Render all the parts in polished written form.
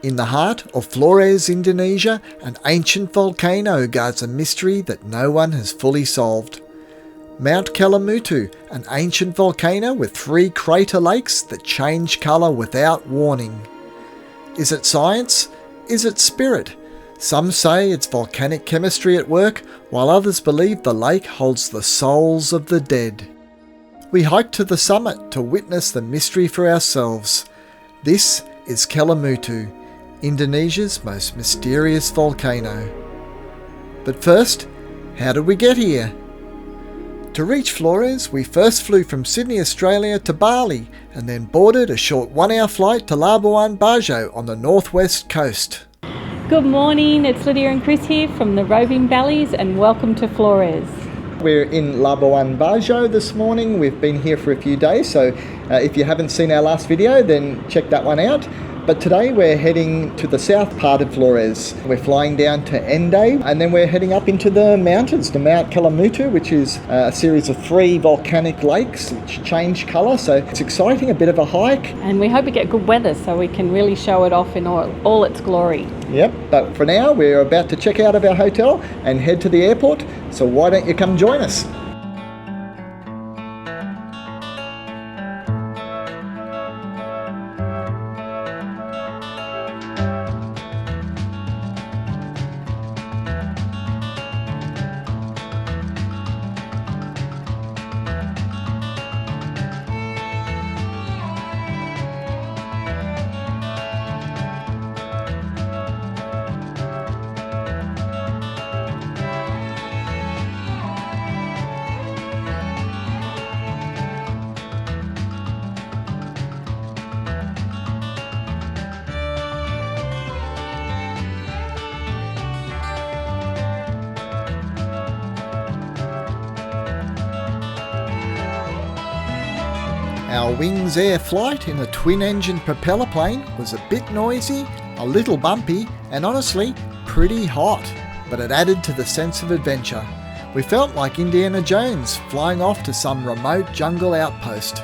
In the heart of Flores, Indonesia, an ancient volcano guards a mystery that no one has fully solved. Mount Kelimutu, an ancient volcano with 3 crater lakes that change colour without warning. Is it science? Is it spirit? Some say it's volcanic chemistry at work, while others believe the lake holds the souls of the dead. We hiked to the summit to witness the mystery for ourselves. This is Kelimutu, Indonesia's most mysterious volcano. But first, how did we get here? To reach Flores, we first flew from Sydney, Australia to Bali and then boarded a short 1-hour flight to Labuan Bajo on the northwest coast. Good morning, it's Lydia and Chris here from the Roving Balys and welcome to Flores. We're in Labuan Bajo this morning. We've been here for a few days, so if you haven't seen our last video, then check that one out. But today we're heading to the south part of Flores. We're flying down to Ende and then we're heading up into the mountains to Mount Kelimutu, which is a series of 3 volcanic lakes which change colour. So it's exciting, a bit of a hike. And we hope we get good weather so we can really show it off in all its glory. Yep, but for now we're about to check out of our hotel and head to the airport. So why don't you come join us? Our Wings Air flight in a twin-engine propeller plane was a bit noisy, a little bumpy, and honestly, pretty hot. But it added to the sense of adventure. We felt like Indiana Jones flying off to some remote jungle outpost.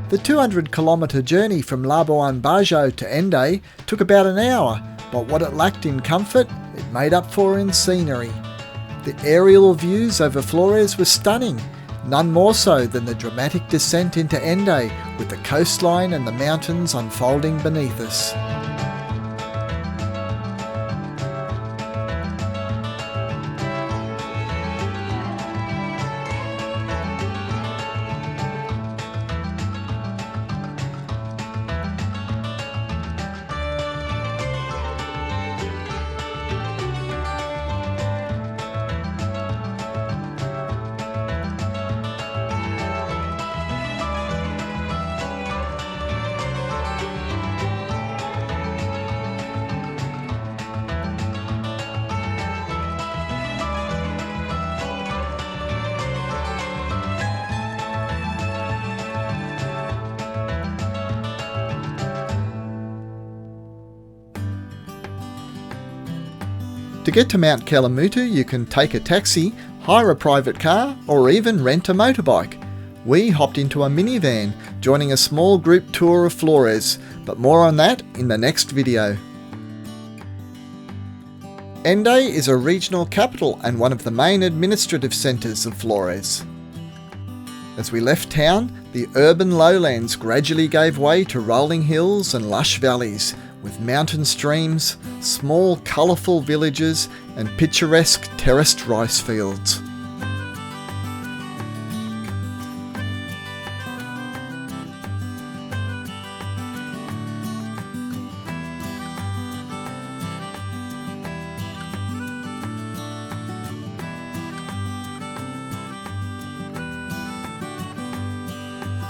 The 200-kilometre journey from Labuan Bajo to Ende took about an hour, but what it lacked in comfort, it made up for in scenery. The aerial views over Flores were stunning. None more so than the dramatic descent into Ende, with the coastline and the mountains unfolding beneath us. To get to Mount Kelimutu, you can take a taxi, hire a private car, or even rent a motorbike. We hopped into a minivan, joining a small group tour of Flores, but more on that in the next video. Ende is a regional capital and one of the main administrative centres of Flores. As we left town, the urban lowlands gradually gave way to rolling hills and lush valleys, with mountain streams, small colourful villages and picturesque terraced rice fields.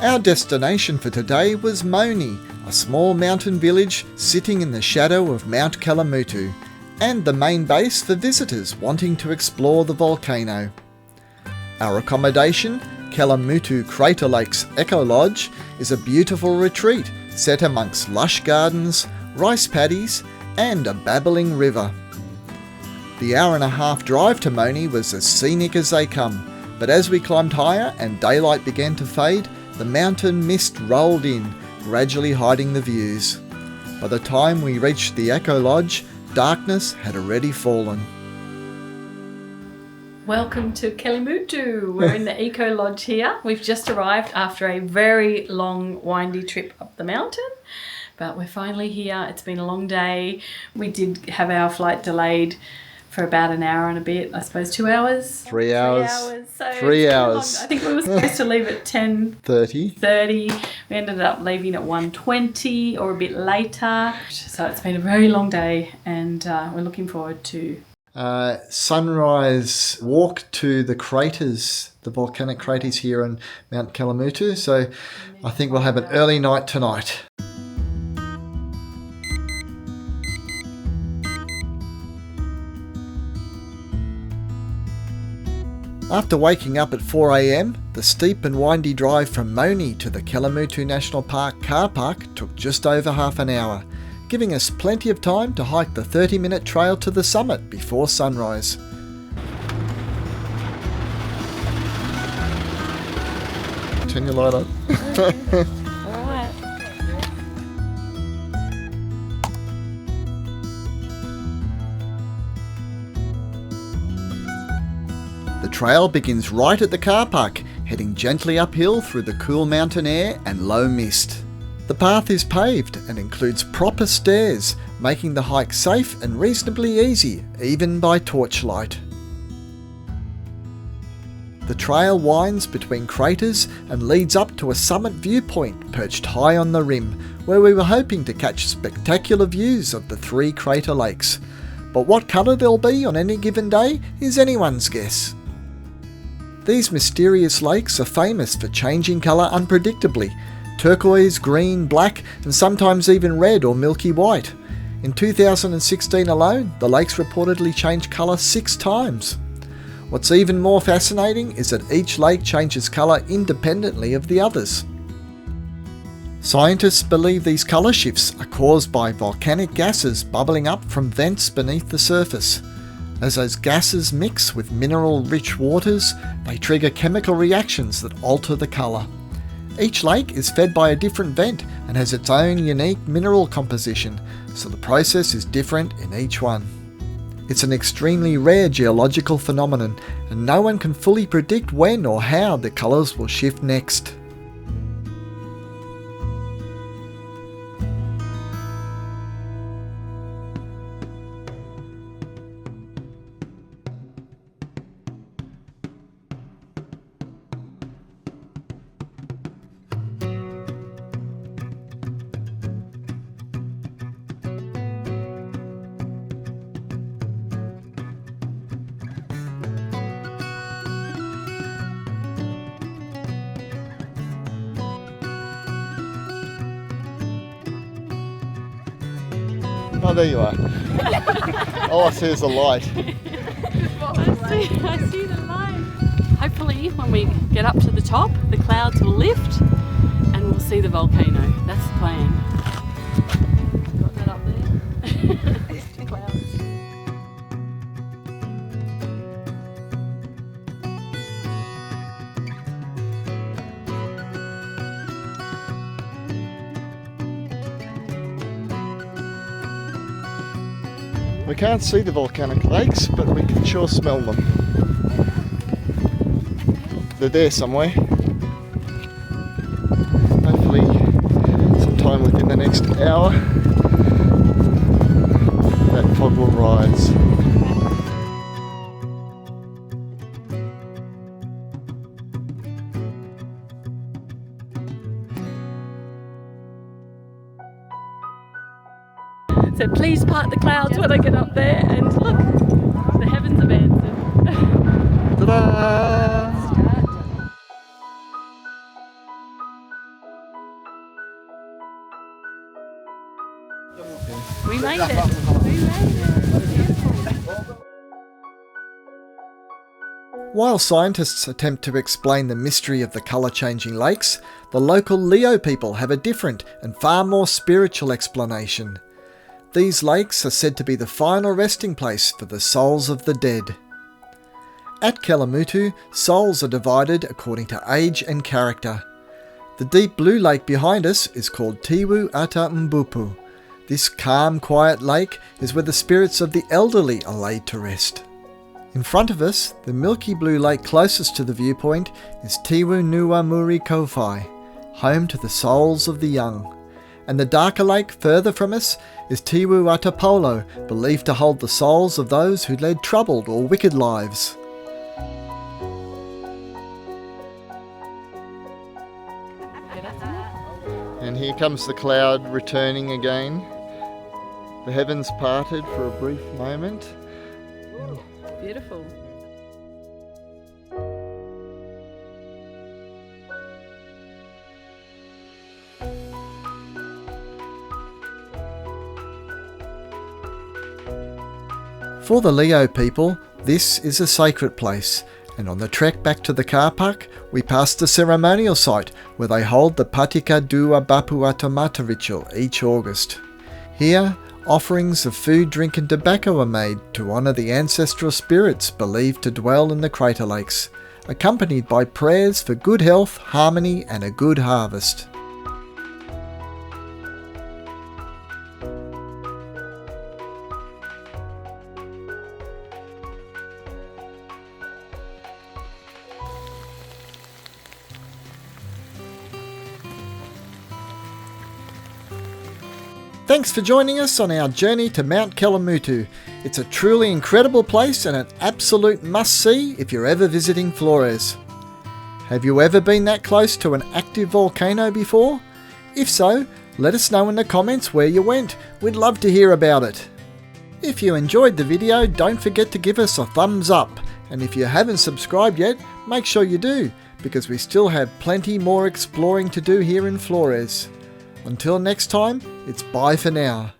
Our destination for today was Moni, a small mountain village sitting in the shadow of Mount Kelimutu, and the main base for visitors wanting to explore the volcano. Our accommodation, Kelimutu Crater Lakes Ecolodge, is a beautiful retreat set amongst lush gardens, rice paddies, and a babbling river. The hour-and-a-half drive to Moni was as scenic as they come, but as we climbed higher and daylight began to fade, the mountain mist rolled in, gradually hiding the views. By the time we reached the Ecolodge, darkness had already fallen. Welcome to Kelimutu. We're in the Ecolodge here. We've just arrived after a very long, windy trip up the mountain. But we're finally here. It's been a long day. We did have our flight delayed for about an hour and a bit. I suppose 2 hours. 3 hours. 3 hours. So 3 hours. I think we were supposed to leave at 10:30. We ended up leaving at 1:20 or a bit later. So it's been a very long day, and we're looking forward to sunrise walk to the craters, the volcanic craters here on Mount Kelimutu. So I think we'll have an early night tonight. After waking up at 4 a.m, the steep and windy drive from Moni to the Kelimutu National Park car park took just over half an hour, giving us plenty of time to hike the 30-minute trail to the summit before sunrise. Turn your light on. Alright. The trail begins right at the car park, heading gently uphill through the cool mountain air and low mist. The path is paved and includes proper stairs, making the hike safe and reasonably easy, even by torchlight. The trail winds between craters and leads up to a summit viewpoint perched high on the rim, where we were hoping to catch spectacular views of the 3 crater lakes. But what colour they'll be on any given day is anyone's guess. These mysterious lakes are famous for changing colour unpredictably: turquoise, green, black, and sometimes even red or milky white. In 2016 alone, the lakes reportedly changed colour 6 times. What's even more fascinating is that each lake changes colour independently of the others. Scientists believe these colour shifts are caused by volcanic gases bubbling up from vents beneath the surface. As those gases mix with mineral-rich waters, they trigger chemical reactions that alter the colour. Each lake is fed by a different vent and has its own unique mineral composition, so the process is different in each one. It's an extremely rare geological phenomenon, and no one can fully predict when or how the colours will shift next. Oh, there you are. All I see is a light. I see the light. Hopefully when we get up to the top, the clouds will lift and we'll see the volcano. That's the plan. Got that up there? It's the clouds. We can't see the volcanic lakes, but we can sure smell them. They're there somewhere. Hopefully sometime within the next hour that fog will rise. So please part the clouds when I get up there, and look, the heavens have answered. Ta-da! We made it. We made it. While scientists attempt to explain the mystery of the colour-changing lakes, the local Leo people have a different and far more spiritual explanation. These lakes are said to be the final resting place for the souls of the dead. At Kelimutu, souls are divided according to age and character. The deep blue lake behind us is called Tiwu Ata Mbupu. This calm, quiet lake is where the spirits of the elderly are laid to rest. In front of us, the milky blue lake closest to the viewpoint is Tiwu Nuwa Muri Kowhai, home to the souls of the young. And the darker lake further from us is Tiwu Atapolo, believed to hold the souls of those who led troubled or wicked lives. And here comes the cloud returning again. The heavens parted for a brief moment. Beautiful. For the Leo people, this is a sacred place, and on the trek back to the car park, we pass the ceremonial site where they hold the Patika Dua Bapu Atamata ritual each August. Here, offerings of food, drink and tobacco are made to honour the ancestral spirits believed to dwell in the crater lakes, accompanied by prayers for good health, harmony and a good harvest. Thanks for joining us on our journey to Mount Kelimutu. It's a truly incredible place and an absolute must-see if you're ever visiting Flores. Have you ever been that close to an active volcano before? If so, let us know in the comments where you went. We'd love to hear about it. If you enjoyed the video, don't forget to give us a thumbs up. And if you haven't subscribed yet, make sure you do, because we still have plenty more exploring to do here in Flores. Until next time, it's bye for now.